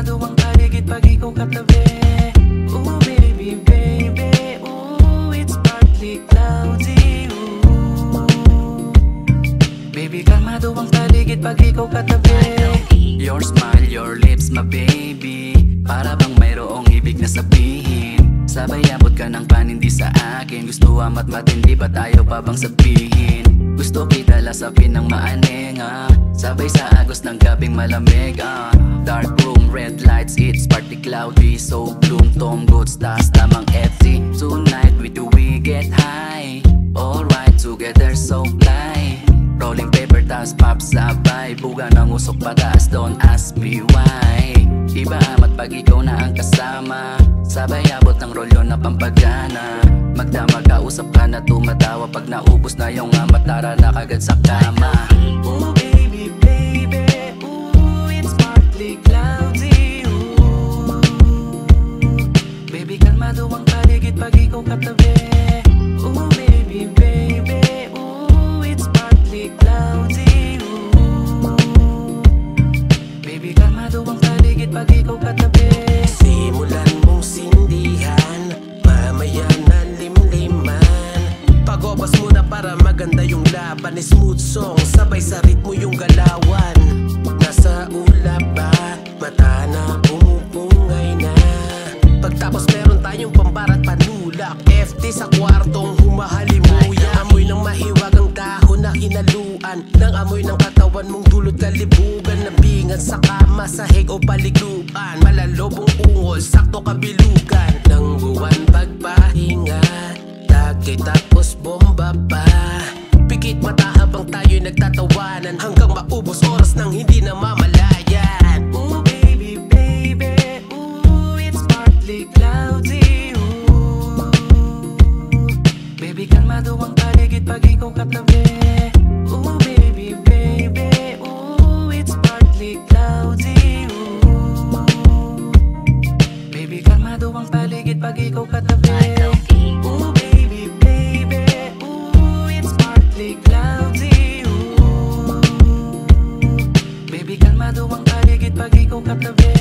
kalmado ang paligid pag ikaw katabi. Ooh baby, baby, ooh it's partly cloudy. Ooh baby, kalmado ang paligid pag ikaw katabi. Your smile, your lips, my baby, para bang mayroong ibig na sabihin. Sabay abot ka ng panindi sa akin. Gusto amat matindi, ba tayo pa bang sabihin? Gusto kita lasapin ng maanenga, sabay sa agos ng gabing malamig. Dark room, red lights, it's partly cloudy. So gloom, tom goods, tas tamang FT. Tonight we get high, alright together so fly. Rolling paper, tas pop sabay, buga ng usok pataas, don't ask me why. Iba amat pag ikaw na ang kasama, sabay abot ng rolyo na pampagana. Magdama ka, usap ka na tumatawa, pag naubos na yung amat, tara na kagad sa kama. Ooh baby, baby, ooh it's partly cloudy. Ooh baby, kalmado ang paligid pag ikaw katabi. Ooh baby, baby, ooh it's partly cloudy. Ooh baby, kalmado ang paligid pag ikaw katabi. Simulan mong sindihan, mamaya na limliman. Pag-obas muna para maganda yung laban. Smooth song, sabay sa ritmo yung galawan. Nasa ulap ba, mata na pumupungay na. Pagtapos meron tayong pambarat panulak, FT sa kwartong humahalimuya. Amoy ng mahiwagang dahon na hinaluan, ng amoy ng katawan mong dulot kalibugan. Nabingan sa kama, sahig o paliguan, malalobong ungol, sakto kabilugan. Ng buwan pagpahinga, tagay tapos bomba pa. Pikit mata habang tayo'y nagtatawanan, hanggang maubos oras nang hindi na mamalayan. Ooh baby, baby, ooh it's partly cloudy. Ooh baby, kalmado ang paligid pag ikaw katabi. Ooh baby, baby, ooh it's partly cloudy. Ooh baby, kalmado ang paligid pag ikaw katabi. Ooh baby, baby, ooh it's partly cloudy. Ooh baby, kalmado ang paligid pag ikaw katabi.